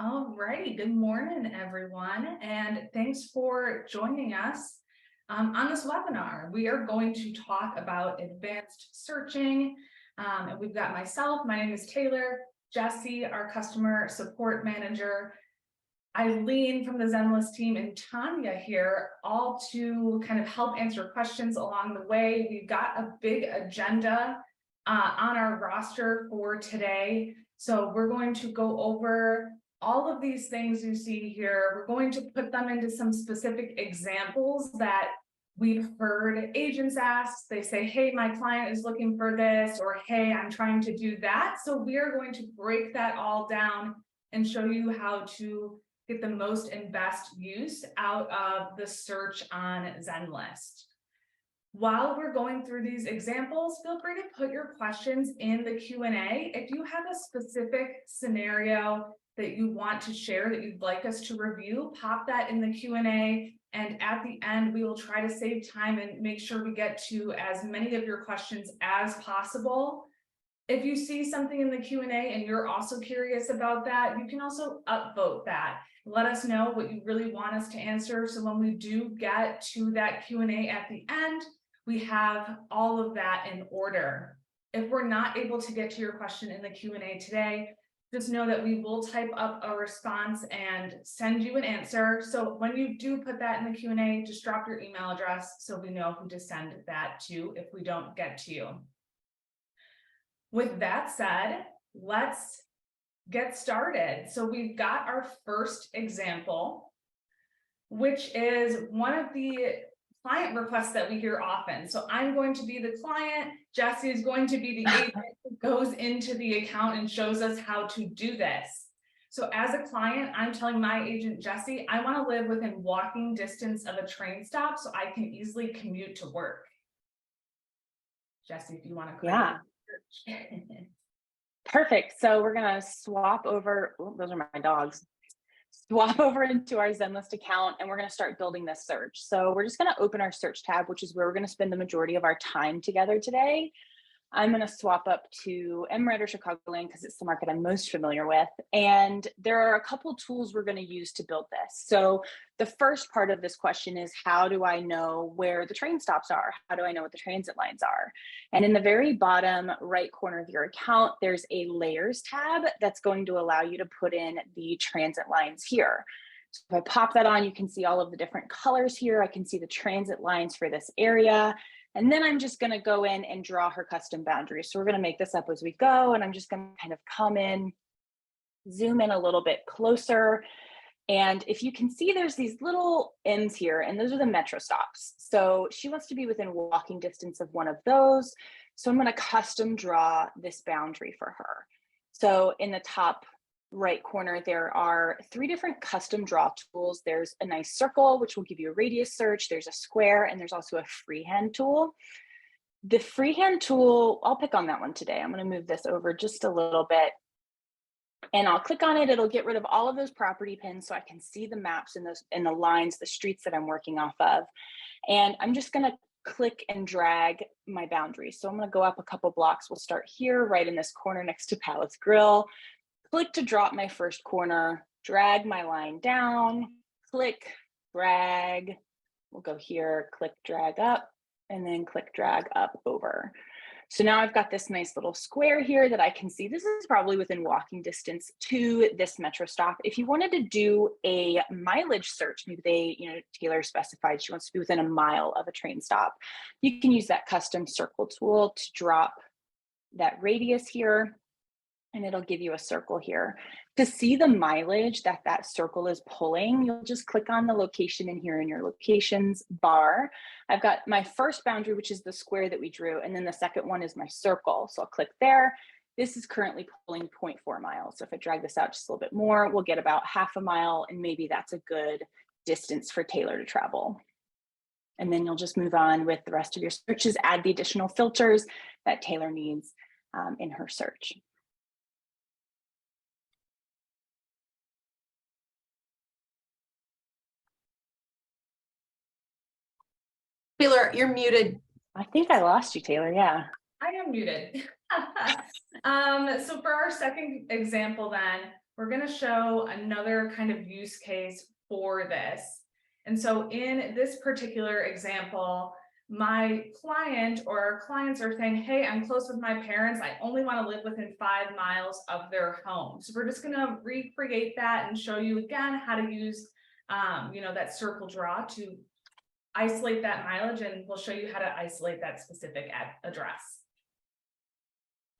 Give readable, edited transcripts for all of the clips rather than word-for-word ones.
All righty, good morning, everyone, and thanks for joining us on this webinar. We are going to talk about advanced searching, and we've got myself, my name is Taylor, Jesse, our customer support manager, Eileen from the Zenlist team, and Tanya here, all to kind of help answer questions along the way. We've got a big agenda on our roster for today, so we're going to go over all of these things you see here. We're going to put them into some specific examples that we've heard agents ask. They say, hey, my client is looking for this, or hey, I'm trying to do that. So we are going to break that all down and show you how to get the most and best use out of the search on Zenlist. While we're going through these examples, feel free to put your questions in the Q&A. If you have a specific scenario that you want to share that you'd like us to review, pop that in the Q&A, and at the end we will try to save time and make sure we get to as many of your questions as possible. If you see something in the Q&A and you're also curious about that, you can also upvote that. Let us know what you really want us to answer, so when we do get to that Q&A at the end, we have all of that in order. If we're not able to get to your question in the Q&A today, just know that we will type up a response and send you an answer. So when you do put that in the Q&A, just drop your email address so we know who to send that to if we don't get to you. With that said, let's get started. So we've got our first example, which is one of the client requests that we hear often. So I'm going to be the client, Jesse is going to be the agent who goes into the account and shows us how to do this. So as a client, I'm telling my agent, Jesse, I want to live within walking distance of a train stop so I can easily commute to work. Jesse, if you want to create a search. Perfect. So we're going to swap over. Oh, those are my dogs. Swap over into our Zenlist account, and we're going to start building this search. So we're just going to open our search tab, which is where we're going to spend the majority of our time together today. I'm going to swap up to MRED or Chicagoland because it's the market I'm most familiar with. And there are a couple tools we're going to use to build this. So the first part of this question is, how do I know where the train stops are? How do I know what the transit lines are? And in the very bottom right corner of your account, there's a layers tab that's going to allow you to put in the transit lines here. So if I pop that on, you can see all of the different colors here. I can see the transit lines for this area. And then I'm just going to go in and draw her custom boundaries. So we're going to make this up as we go. And I'm just going to kind of come in, zoom in a little bit closer. And if you can see, there's these little ends here, and those are the metro stops. So she wants to be within walking distance of one of those. So I'm going to custom draw this boundary for her. So in the top right corner, there are 3 different custom draw tools. There's a nice circle, which will give you a radius search. There's a square, and there's also a freehand tool. The freehand tool, I'll pick on that one today. I'm going to move this over just a little bit, and I'll click on it. It'll get rid of all of those property pins so I can see the maps and the lines, the streets that I'm working off of. And I'm just going to click and drag my boundaries. So I'm going to go up a couple blocks. We'll start here, right in this corner next to Palace Grill. Click to drop my first corner, drag my line down, click, drag. We'll go here, click, drag up, and then click, drag up over. So now I've got this nice little square here that I can see. This is probably within walking distance to this metro stop. If you wanted to do a mileage search, maybe Taylor specified she wants to be within a mile of a train stop, you can use that custom circle tool to drop that radius here, and it'll give you a circle here. To see the mileage that that circle is pulling, you'll just click on the location in here in your locations bar. I've got my first boundary, which is the square that we drew, and then the second one is my circle. So I'll click there. This is currently pulling 0.4 miles. So if I drag this out just a little bit more, we'll get about half a mile, and maybe that's a good distance for Taylor to travel. And then you'll just move on with the rest of your searches, add the additional filters that Taylor needs in her search. Taylor, you're muted. I think I lost you, Taylor. Yeah. I am muted. So for our second example then, we're going to show another kind of use case for this. And so in this particular example, my client or our clients are saying, hey, I'm close with my parents. I only want to live within 5 miles of their home. So we're just going to recreate that and show you again how to use, that circle draw to isolate that mileage, and we'll show you how to isolate that specific address.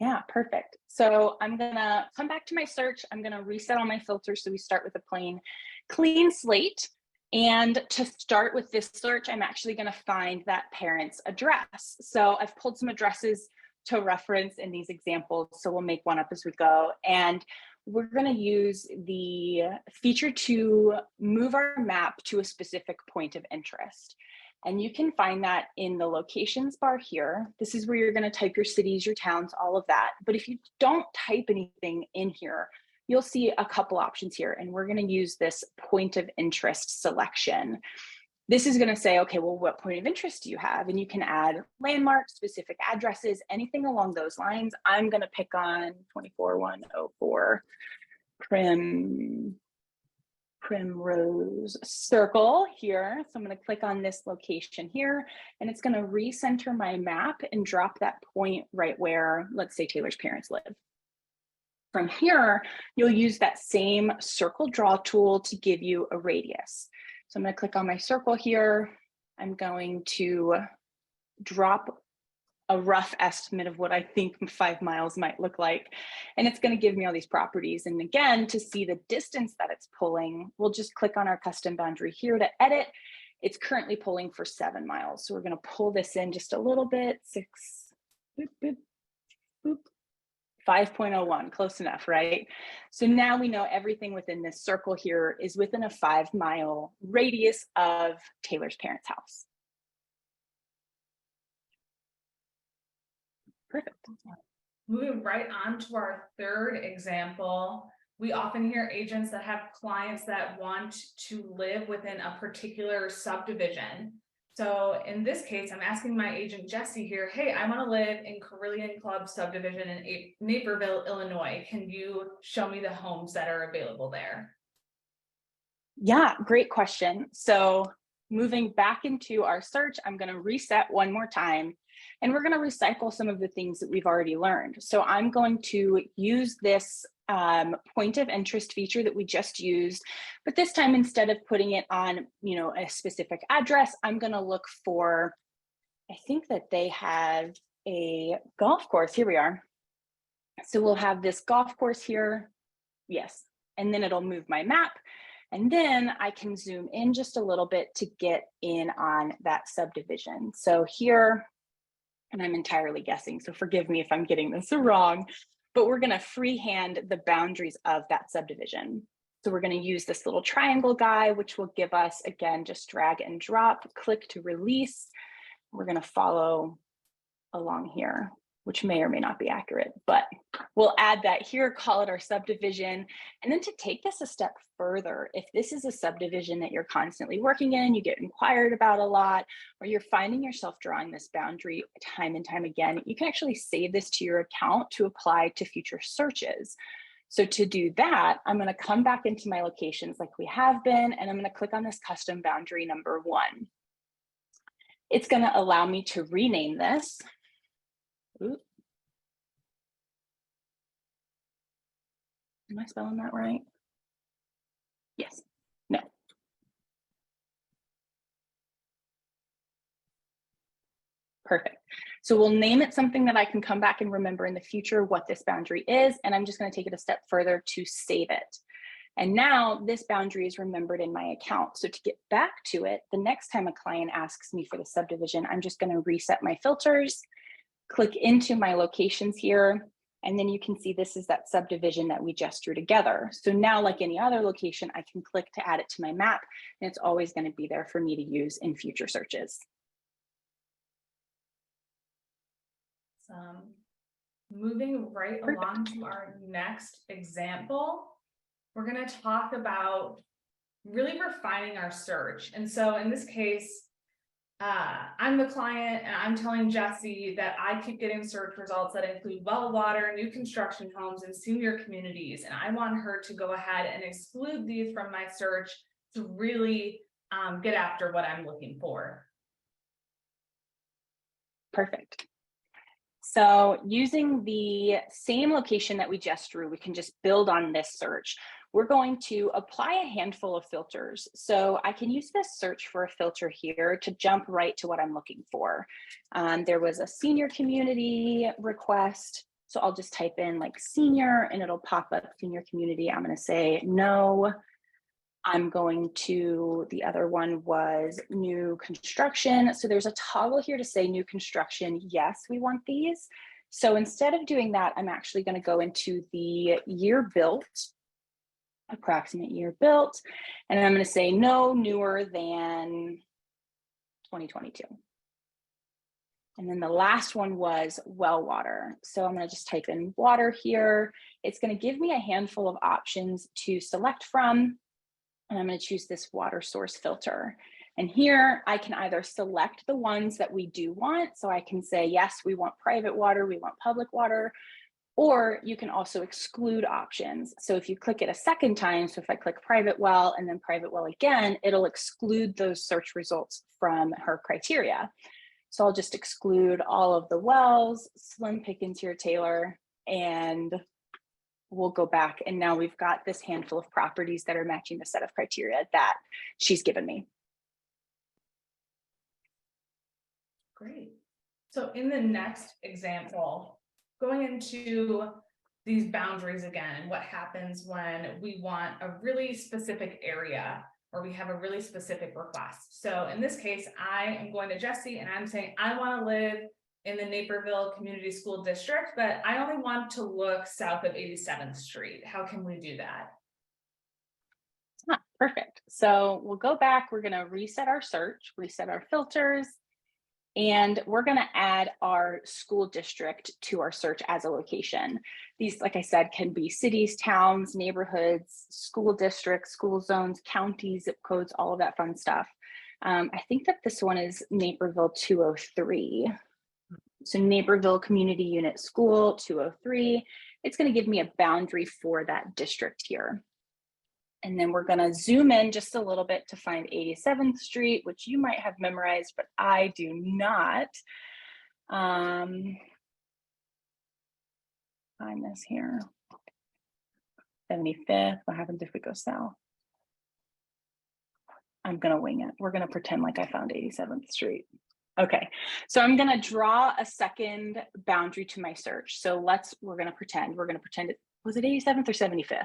Yeah, perfect. So I'm gonna come back to my search. I'm gonna reset all my filters so we start with a clean slate. And to start with this search, I'm actually gonna find that parent's address. So I've pulled some addresses to reference in these examples, so we'll make one up as we go. And we're gonna use the feature to move our map to a specific point of interest. And you can find that in the locations bar here. This is where you're going to type your cities, your towns, all of that. But if you don't type anything in here, you'll see a couple options here. And we're going to use this point of interest selection. This is going to say, okay, well, what point of interest do you have? And you can add landmarks, specific addresses, anything along those lines. I'm going to pick on 24104 Primrose Circle here. So I'm going to click on this location here, and it's going to recenter my map and drop that point right where, let's say, Taylor's parents live. From here, you'll use that same circle draw tool to give you a radius. So I'm going to click on my circle here. I'm going to drop a rough estimate of what I think 5 miles might look like. And it's going to give me all these properties. And again, to see the distance that it's pulling, we'll just click on our custom boundary here to edit. It's currently pulling for 7 miles. So we're going to pull this in just a little bit, 5.01, close enough, right? So now we know everything within this circle here is within a 5 mile radius of Taylor's parents' house. Perfect. Moving right on to our third example, we often hear agents that have clients that want to live within a particular subdivision. So in this case, I'm asking my agent Jesse here, hey, I want to live in Carillion Club subdivision in Naperville, Illinois. Can you show me the homes that are available there? Yeah, great question. So moving back into our search, I'm going to reset one more time. And we're going to recycle some of the things that we've already learned. So I'm going to use this point of interest feature that we just used, but this time, instead of putting it on, a specific address, I'm going to look for, I think that they have a golf course. Here we are. So we'll have this golf course here. Yes. And then it'll move my map. And then I can zoom in just a little bit to get in on that subdivision. So here, and I'm entirely guessing, so forgive me if I'm getting this wrong, but we're going to freehand the boundaries of that subdivision. So we're going to use this little triangle guy, which will give us, again, just drag and drop, click to release. We're going to follow along here, which may or may not be accurate, but we'll add that here, call it our subdivision. And then to take this a step further, if this is a subdivision that you're constantly working in, you get inquired about a lot, or you're finding yourself drawing this boundary time and time again, you can actually save this to your account to apply to future searches. So to do that, I'm going to come back into my locations like we have been, and I'm going to click on this custom boundary number 1. It's going to allow me to rename this. Ooh. Am I spelling that right? Yes. No. Perfect. So we'll name it something that I can come back and remember in the future what this boundary is. And I'm just going to take it a step further to save it. And now this boundary is remembered in my account. So to get back to it, the next time a client asks me for the subdivision, I'm just going to reset my filters, click into my locations here, and then you can see this is that subdivision that we just drew together. So now, like any other location, I can click to add it to my map, and it's always going to be there for me to use in future searches. Moving right along to our next example, we're going to talk about really refining our search. And so in this case, I'm the client and I'm telling Jesse that I keep getting search results that include well water, new construction homes, and senior communities. And I want her to go ahead and exclude these from my search to really get after what I'm looking for. Perfect. So using the same location that we just drew, we can just build on this search. We're going to apply a handful of filters. So I can use this search for a filter here to jump right to what I'm looking for. There was a senior community request. So I'll just type in like senior and it'll pop up senior community. I'm going to say no. I'm going to, the other one was new construction. So there's a toggle here to say new construction. Yes, we want these. So instead of doing that, I'm actually going to go into the year built, approximate year built, and I'm going to say no newer than 2022. And then the last one was well water. So I'm going to just type in water here. It's going to give me a handful of options to select from. And I'm going to choose this water source filter. And here I can either select the ones that we do want. So I can say, yes, we want private water, we want public water, or you can also exclude options. So if you click it a second time, so if I click private well and then private well again, it'll exclude those search results from her criteria. So I'll just exclude all of the wells, slim pickings here, Taylor, and we'll go back. And now we've got this handful of properties that are matching the set of criteria that she's given me. Great. So in the next example, going into these boundaries again, and what happens when we want a really specific area or we have a really specific request. So in this case, I am going to Jesse and I'm saying, I want to live in the Naperville Community School District, but I only want to look south of 87th Street. How can we do that? Perfect. So we'll go back. We're going to reset our search, reset our filters, and we're going to add our school district to our search as a location. These, like I said, can be cities, towns, neighborhoods, school districts, school zones, counties, zip codes, all of that fun stuff. I think that this one is Naperville 203. So Naperville Community Unit School 203, it's going to give me a boundary for that district here. And then we're going to zoom in just a little bit to find 87th Street, which you might have memorized, but I do not. Find this here. 75th. What happens if we go south? I'm going to wing it. We're going to pretend like I found 87th Street. Okay, so I'm going to draw a second boundary to my search. So we're going to pretend it, was it 87th or 75th?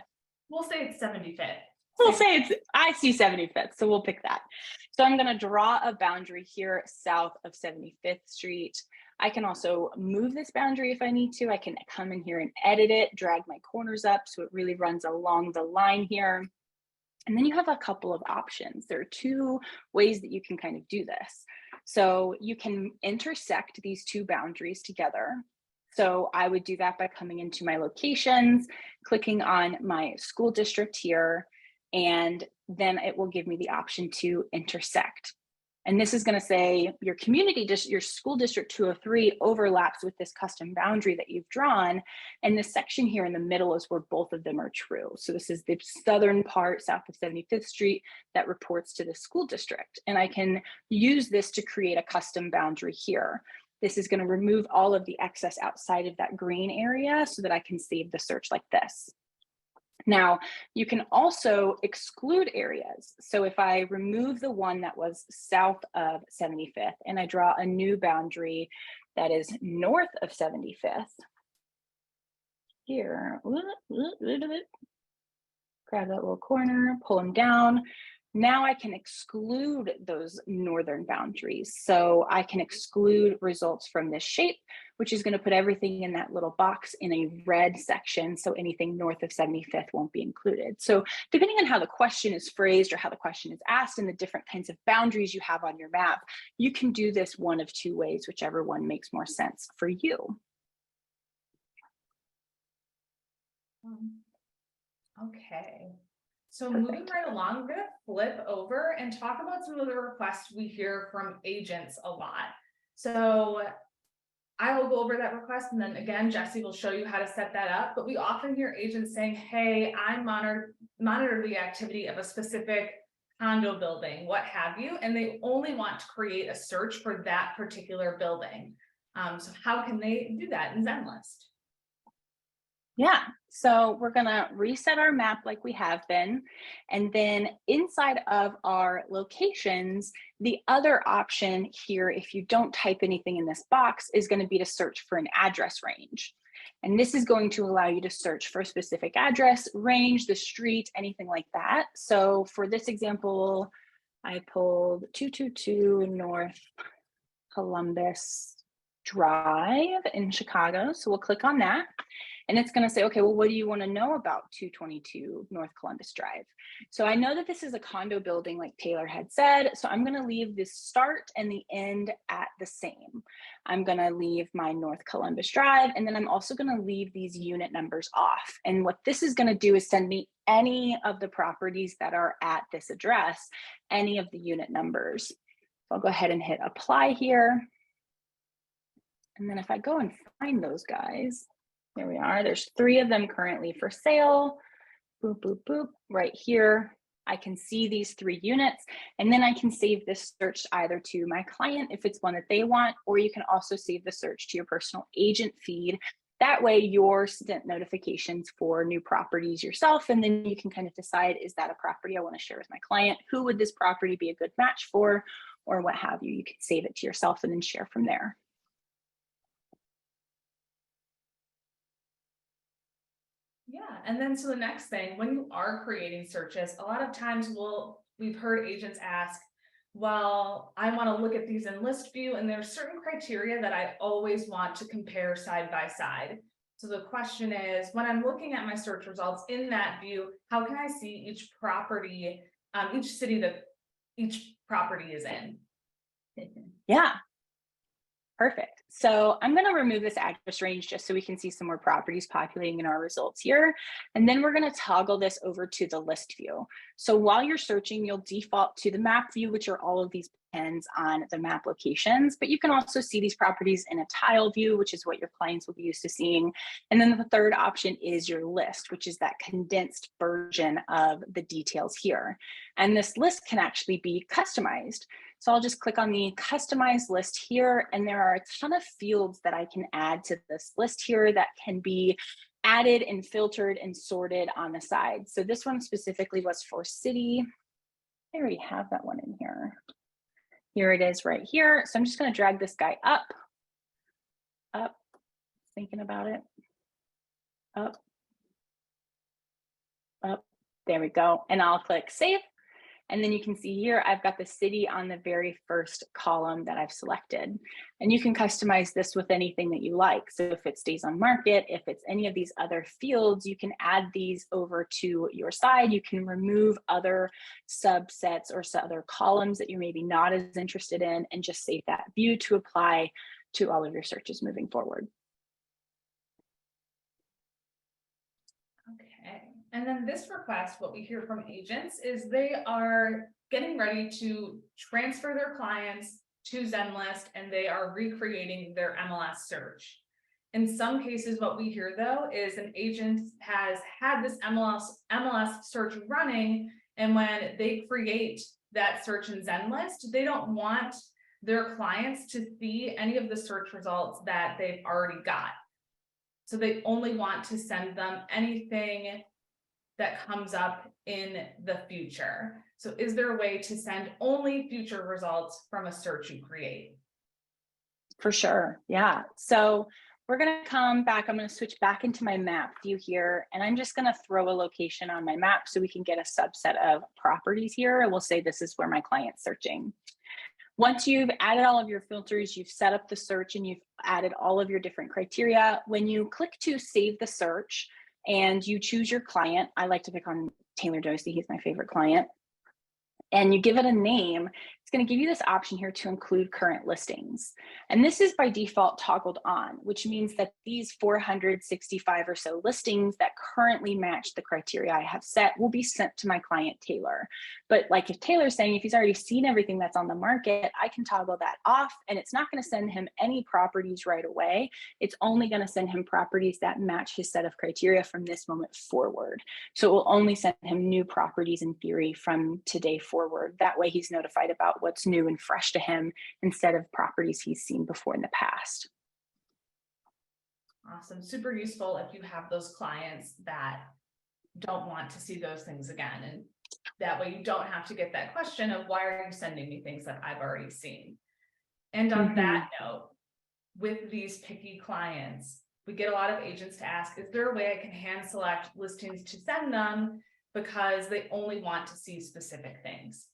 We'll say it's 75th. We'll say I see 75th, so we'll pick that. So I'm going to draw a boundary here south of 75th Street. I can also move this boundary if I need to. I can come in here and edit it, drag my corners up so it really runs along the line here. And then you have a couple of options. There are two ways that you can kind of do this. So you can intersect these two boundaries together. So I would do that by coming into my locations, clicking on my school district here, and then it will give me the option to intersect. And this is going to say your your school district 203 overlaps with this custom boundary that you've drawn. And this section here in the middle is where both of them are true. So this is the southern part south of 75th Street that reports to the school district. And I can use this to create a custom boundary here. This is going to remove all of the excess outside of that green area so that I can save the search like this. Now, you can also exclude areas. So if I remove the one that was south of 75th and I draw a new boundary that is north of 75th, here, grab that little corner, pull them down. Now I can exclude those northern boundaries. So I can exclude results from this shape, which is going to put everything in that little box in a red section. So anything north of 75th won't be included. So depending on how the question is phrased or how the question is asked and the different kinds of boundaries you have on your map, you can do this one of two ways, whichever one makes more sense for you. Okay. So moving right along, we're gonna flip over and talk about some of the requests we hear from agents a lot. So I will go over that request, and then again, Jesse will show you how to set that up. But we often hear agents saying, hey, I monitor the activity of a specific condo building, what have you, and they only want to create a search for that particular building. So how can they do that in Zenlist? Yeah, so we're gonna reset our map like we have been. And then inside of our locations, the other option here, if you don't type anything in this box, is gonna be to search for an address range. And this is going to allow you to search for a specific address, range, the street, anything like that. So for this example, I pulled 222 North Columbus Drive in Chicago. So we'll click on that. And it's going to say, okay, well, what do you want to know about 222 North Columbus Drive? So I know that this is a condo building, like Taylor had said. So I'm going to leave the start and the end at the same. I'm going to leave my North Columbus Drive, and then I'm also going to leave these unit numbers off. And what this is going to do is send me any of the properties that are at this address, any of the unit numbers. So I'll go ahead and hit apply here. And then if I go and find those guys, there we are. There's 3 of them currently for sale. Boop, boop, boop, right here. I can see these 3 units, and then I can save this search either to my client if it's one that they want, or you can also save the search to your personal agent feed. That way you're sent notifications for new properties yourself, and then you can kind of decide, is that a property I want to share with my client? Who would this property be a good match for, or what have you? You can save it to yourself and then share from there. Yeah, and then so the next thing, when you are creating searches, a lot of times we've heard agents ask, well, I want to look at these in list view, and there's certain criteria that I always want to compare side by side. So the question is, when I'm looking at my search results in that view, how can I see each property, each city that each property is in? Yeah. Perfect. So I'm going to remove this address range just so we can see some more properties populating in our results here. And then we're going to toggle this over to the list view. So while you're searching, you'll default to the map view, which are all of these depends on the map locations, but you can also see these properties in a tile view, which is what your clients will be used to seeing. And then the third option is your list, which is that condensed version of the details here. And this list can actually be customized. So I'll just click on the customize list here, and there are a ton of fields that I can add to this list here that can be added and filtered and sorted on the side. So this one specifically was for city. I already have that one in here. Here it is right here. So I'm just going to drag this guy up, thinking about it, up. There we go. And I'll click save. And then you can see here, I've got the city on the very first column that I've selected. And you can customize this with anything that you like. So if it stays on market, if it's any of these other fields, you can add these over to your side. You can remove other subsets or other columns that you're maybe not as interested in, and just save that view to apply to all of your searches moving forward. Okay. And then this request, what we hear from agents is they are getting ready to transfer their clients to Zenlist, and they are recreating their MLS search. In some cases, what we hear though is an agent has had this MLS search running, and when they create that search in Zenlist, they don't want their clients to see any of the search results that they've already got. So they only want to send them anything that comes up in the future. So is there a way to send only future results from a search you create? For sure, yeah. So we're gonna come back, I'm gonna switch back into my map view here, and I'm just gonna throw a location on my map so we can get a subset of properties here. And we'll say this is where my client's searching. Once you've added all of your filters, you've set up the search, and you've added all of your different criteria, when you click to save the search and you choose your client, I like to pick on Taylor Dosey, he's my favorite client, and you give it a name, it's going to give you this option here to include current listings. And this is by default toggled on, which means that these 465 or so listings that currently match the criteria I have set will be sent to my client Taylor. But like if Taylor's saying, if he's already seen everything that's on the market, I can toggle that off and it's not going to send him any properties right away. It's only going to send him properties that match his set of criteria from this moment forward. So it will only send him new properties in theory from today forward. That way he's notified about what's new and fresh to him instead of properties he's seen before in the past. Awesome. Super useful if you have those clients that don't want to see those things again. And that way you don't have to get that question of why are you sending me things that I've already seen? And on that note, with these picky clients, we get a lot of agents to ask, is there a way I can hand select listings to send them because they only want to see specific things?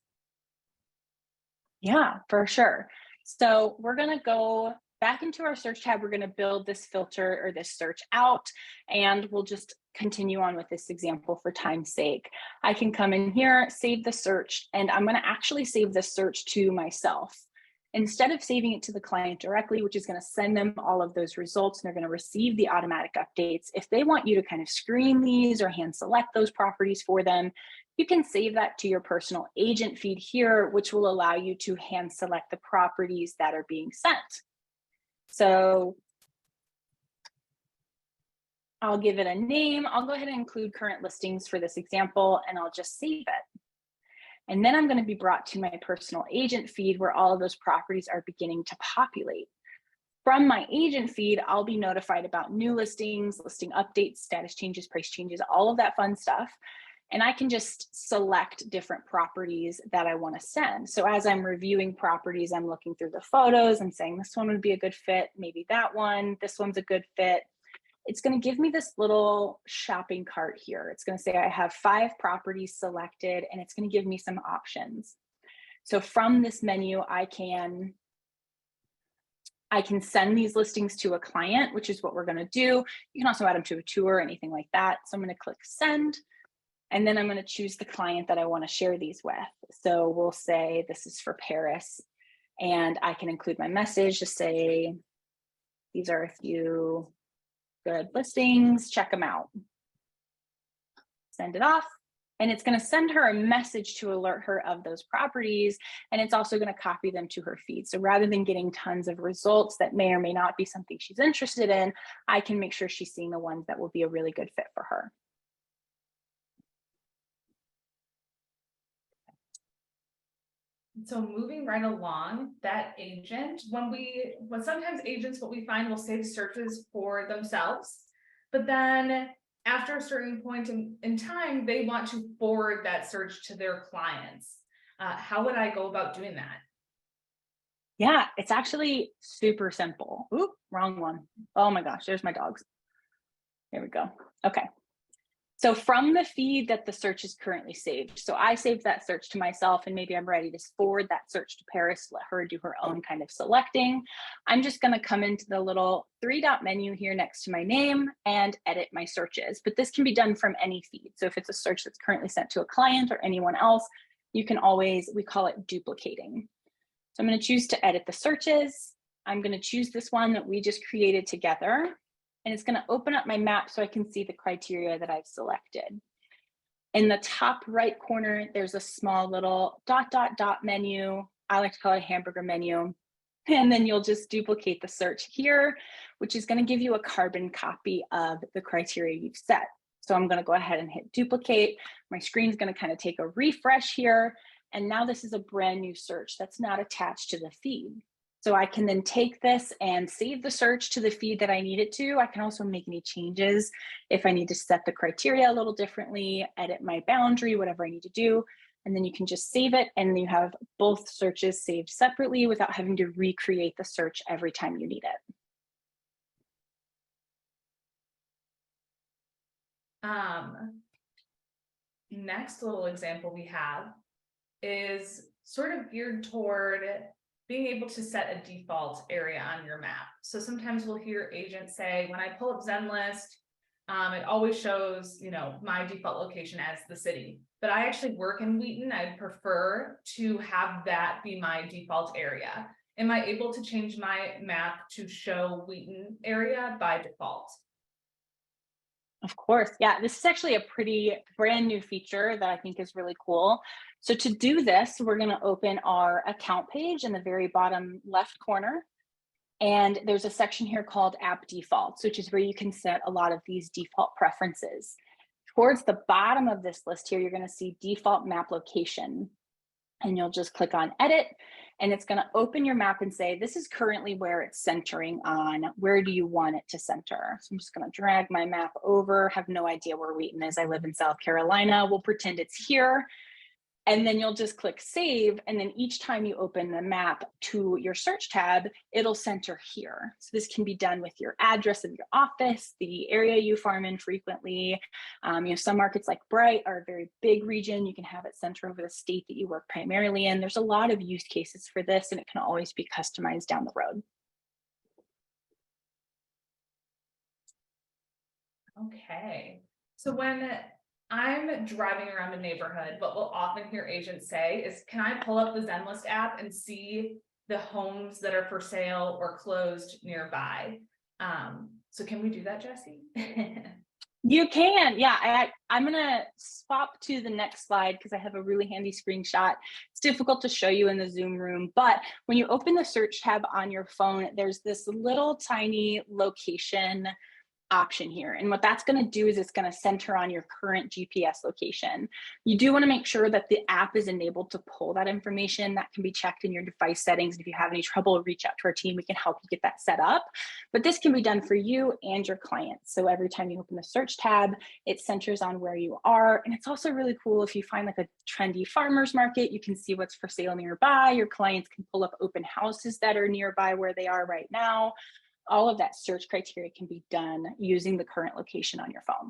Yeah, for sure. So we're going to go back into our search tab. We're going to build this filter or this search out, and we'll just continue on with this example for time's sake. I can come in here, save the search, and I'm going to actually save this search to myself. Instead of saving it to the client directly, which is going to send them all of those results and they're going to receive the automatic updates, if they want you to kind of screen these or hand select those properties for them, you can save that to your personal agent feed here, which will allow you to hand select the properties that are being sent. So I'll give it a name. I'll go ahead and include current listings for this example, and I'll just save it. And then I'm going to be brought to my personal agent feed where all of those properties are beginning to populate. From my agent feed, I'll be notified about new listings, listing updates, status changes, price changes, all of that fun stuff. And I can just select different properties that I want to send. So as I'm reviewing properties, I'm looking through the photos and saying this one would be a good fit, maybe that one, this one's a good fit. It's going to give me this little shopping cart here. It's going to say I have 5 properties selected, and it's going to give me some options. So from this menu, I can send these listings to a client, which is what we're going to do. You can also add them to a tour, anything like that. So I'm going to click send. And then I'm going to choose the client that I want to share these with. So we'll say this is for Paris, and I can include my message to say, these are a few good listings, check them out. Send it off. And it's going to send her a message to alert her of those properties. And it's also going to copy them to her feed. So rather than getting tons of results that may or may not be something she's interested in, I can make sure she's seeing the ones that will be a really good fit for her. So moving right along, that agent, when sometimes agents, what we find will save searches for themselves, but then after a certain point in time, they want to forward that search to their clients. How would I go about doing that? Yeah, it's actually super simple. Oop, wrong one. Oh my gosh, there's my dogs. There we go. Okay. So from the feed that the search is currently saved, so I saved that search to myself and maybe I'm ready to forward that search to Paris, let her do her own kind of selecting. I'm just going to come into the little 3-dot menu here next to my name and edit my searches. But this can be done from any feed. So if it's a search that's currently sent to a client or anyone else, you can always, we call it duplicating. So I'm going to choose to edit the searches. I'm going to choose this one that we just created together. And it's going to open up my map so I can see the criteria that I've selected. In the top right corner, there's a small little ... menu. I like to call it a hamburger menu. And then you'll just duplicate the search here, which is going to give you a carbon copy of the criteria you've set. So I'm going to go ahead and hit duplicate. My screen's going to kind of take a refresh here. And now this is a brand new search that's not attached to the feed. So I can then take this and save the search to the feed that I need it to. I can also make any changes if I need to set the criteria a little differently, edit my boundary, whatever I need to do. And then you can just save it and you have both searches saved separately without having to recreate the search every time you need it. Next little example we have is sort of geared toward being able to set a default area on your map. So sometimes we'll hear agents say, when I pull up Zenlist, it always shows, my default location as the city, but I actually work in Wheaton. I'd prefer to have that be my default area. Am I able to change my map to show Wheaton area by default? Of course. Yeah, this is actually a pretty brand new feature that I think is really cool. So to do this, we're going to open our account page in the very bottom left corner. And there's a section here called App Defaults, which is where you can set a lot of these default preferences. Towards the bottom of this list here, you're going to see Default Map Location. And you'll just click on Edit, and it's going to open your map and say, this is currently where it's centering on. Where do you want it to center? So I'm just going to drag my map over. Have no idea where Wheaton is. I live in South Carolina. We'll pretend it's here. And then you'll just click Save. And then each time you open the map to your search tab, it'll center here. So this can be done with your address of your office, the area you farm in frequently. Some markets like Bright are a very big region. You can have it center over the state that you work primarily in. There's a lot of use cases for this, and it can always be customized down the road. Okay. So when I'm driving around a neighborhood, what we'll often hear agents say is, can I pull up the Zenlist app and see the homes that are for sale or closed nearby? So can we do that, Jesse? You can, yeah. I'm gonna swap to the next slide because I have a really handy screenshot. It's difficult to show you in the Zoom room, but when you open the search tab on your phone, there's this little tiny location option here. And what that's going to do is it's going to center on your current GPS location. You do want to make sure that the app is enabled to pull that information. That can be checked in your device settings. If you have any trouble, reach out to our team. We can help you get that set up. But this can be done for you and your clients. So every time you open the search tab, it centers on where you are. And it's also really cool if you find like a trendy farmer's market, you can see what's for sale nearby. Your clients can pull up open houses that are nearby where they are right now. All of that search criteria can be done using the current location on your phone.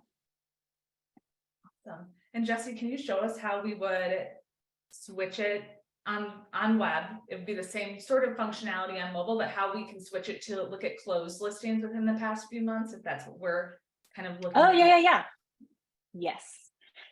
Awesome. And Jesse, can you show us how we would switch it on web? It would be the same sort of functionality on mobile, but how we can switch it to look at closed listings within the past few months, if that's what we're kind of looking at. Oh, yeah. Yes.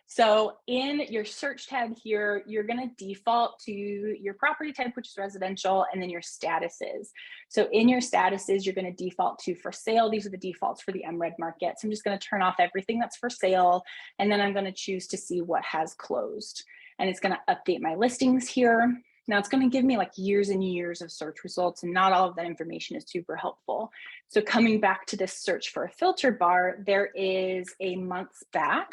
So in your search tab here, you're going to default to your property type, which is residential, and then your statuses. So in your statuses, you're going to default to for sale. These are the defaults for the MRED market. So I'm just going to turn off everything that's for sale, and then I'm going to choose to see what has closed. And it's going to update my listings here. Now it's going to give me like years and years of search results, and not all of that information is super helpful. So coming back to this search for a filter bar, there is a months back.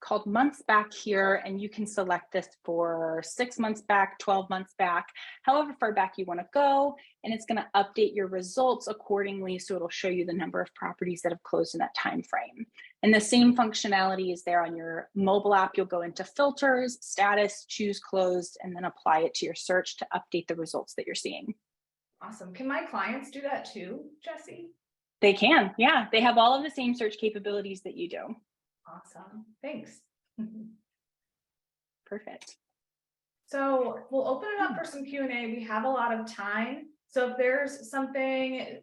Called months back here, and you can select this for 6 months back, 12 months back, however far back you want to go, and it's going to update your results accordingly, so it'll show you the number of properties that have closed in that time frame. And the same functionality is there on your mobile app. You'll go into filters, status, choose closed, and then apply it to your search to update the results that you're seeing. Awesome. Can my clients do that too, Jesse? They can, yeah. They have all of the same search capabilities that you do. Awesome. Thanks. Perfect. So we'll open it up for some Q&A. We have a lot of time. So if there's something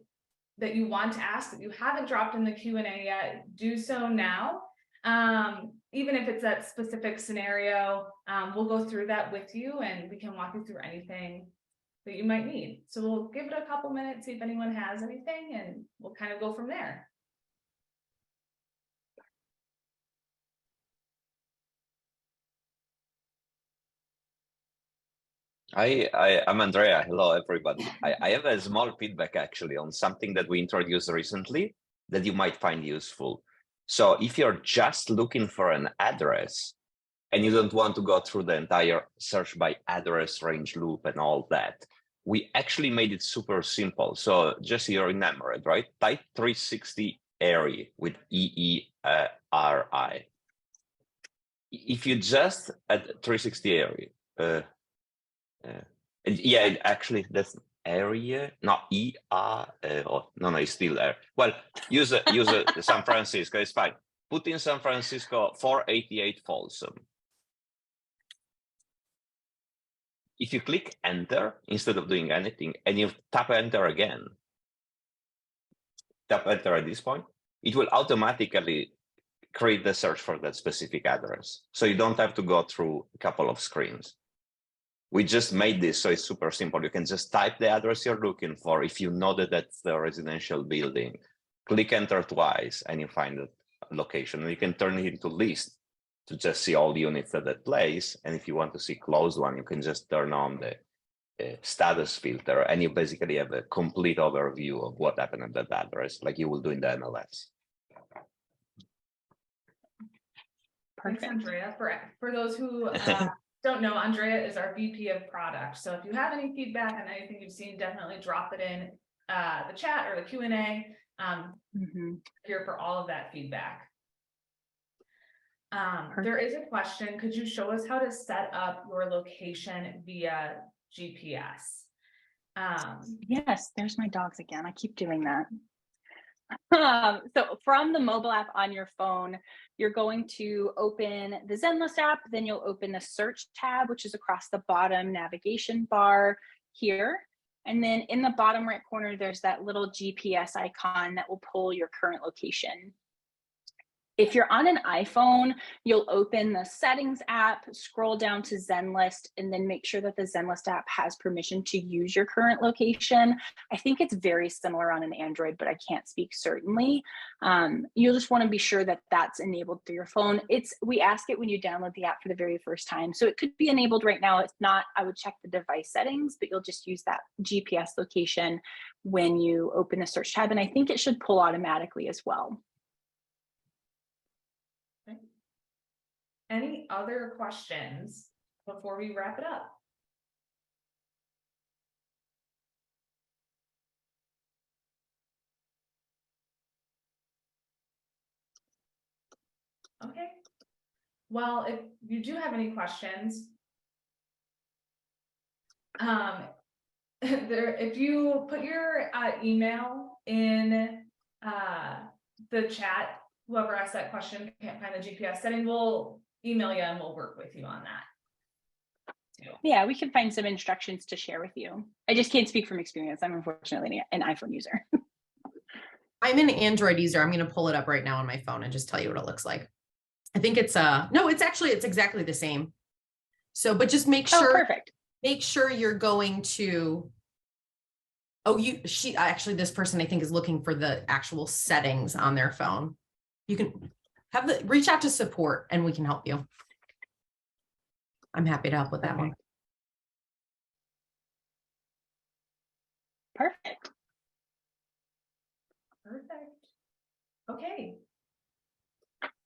that you want to ask that you haven't dropped in the Q&A yet, do so now. Even if it's that specific scenario, we'll go through that with you and we can walk you through anything that you might need. So we'll give it a couple minutes, see if anyone has anything, and we'll kind of go from there. I'm Andrea. Hello, everybody. I have a small feedback actually on something that we introduced recently that you might find useful. So if you're just looking for an address and you don't want to go through the entire search by address range loop and all that, we actually made it super simple. So just you're in MRED, right? Type 360 area with EERI. If you just add 360 area, yeah, actually that's area, not no, it's still there. Well, use San Francisco, it's fine. Put in San Francisco 488 Folsom. If you click enter instead of doing anything and you tap enter again, tap enter at this point, it will automatically create the search for that specific address. So you don't have to go through a couple of screens. We just made this so it's super simple. You can just type the address you're looking for. If you know that that's the residential building, click enter twice and you find the location. And you can turn it into list to just see all the units at that place. And if you want to see closed one, you can just turn on the status filter and you basically have a complete overview of what happened at that address, like you will do in the MLS. Thanks, Perfect. Andrea. For those who don't know, Andrea is our VP of product. So if you have any feedback on anything you've seen, definitely drop it in the chat or the Q&A. Here for all of that feedback. There is a question. Could you show us how to set up your location via GPS? Yes, there's my dogs again. I keep doing that. So from the mobile app on your phone, you're going to open the Zenlist app, then you'll open the search tab, which is across the bottom navigation bar here. And then in the bottom right corner, there's that little GPS icon that will pull your current location. If you're on an iPhone, you'll open the settings app, scroll down to Zenlist, and then make sure that the Zenlist app has permission to use your current location. I think it's very similar on an Android, but I can't speak certainly. You'll just want to be sure that that's enabled through your phone. We ask it when you download the app for the very first time. So it could be enabled right now. If not, I would check the device settings, but you'll just use that GPS location when you open the search tab. And I think it should pull automatically as well. Any other questions before we wrap it up? Okay. Well, if you do have any questions, if you put your email in the chat, whoever asked that question can't find the GPS setting, we'll email you and we'll work with you on that. Yeah, we can find some instructions to share with you. I just can't speak from experience. I'm unfortunately an iPhone user. I'm an Android user. I'm going to pull it up right now on my phone and just tell you what it looks like. I think it's no, it's exactly the same. So, but just make sure, perfect. Make sure you're going to, this person I think is looking for the actual settings on their phone. You can reach out to support and we can help you. I'm happy to help with that one. Perfect. Okay.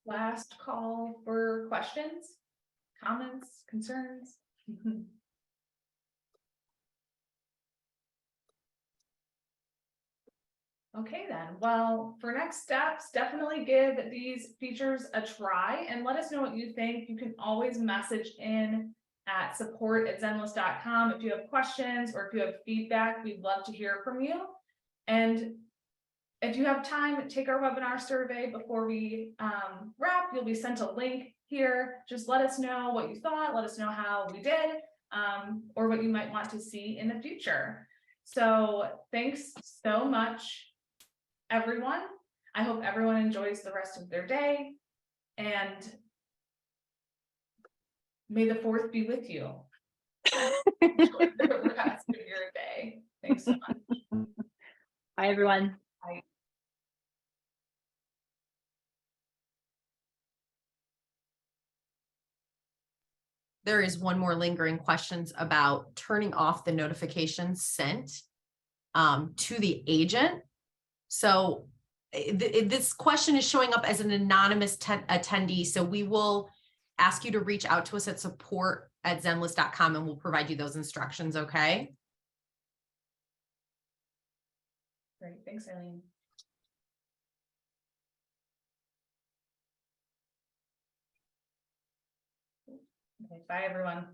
Last call for questions, comments, concerns. Okay then, well, for next steps, definitely give these features a try and let us know what you think. You can always message in at support@zenlist.com if you have questions or if you have feedback. We'd love to hear from you. And if you have time, take our webinar survey before we wrap. You'll be sent a link here. Just let us know what you thought. Let us know how we did or what you might want to see in the future. So thanks so much, everyone. I hope everyone enjoys the rest of their day and may the 4th be with you. Enjoy the rest of your day. Thanks so much. Bye, everyone. Bye. There is one more lingering questions about turning off the notifications sent to the agent. So this question is showing up as an anonymous attendee. So we will ask you to reach out to us at support@zenlist.com and we'll provide you those instructions. Okay. Great. Thanks, Eileen. Okay, bye, everyone.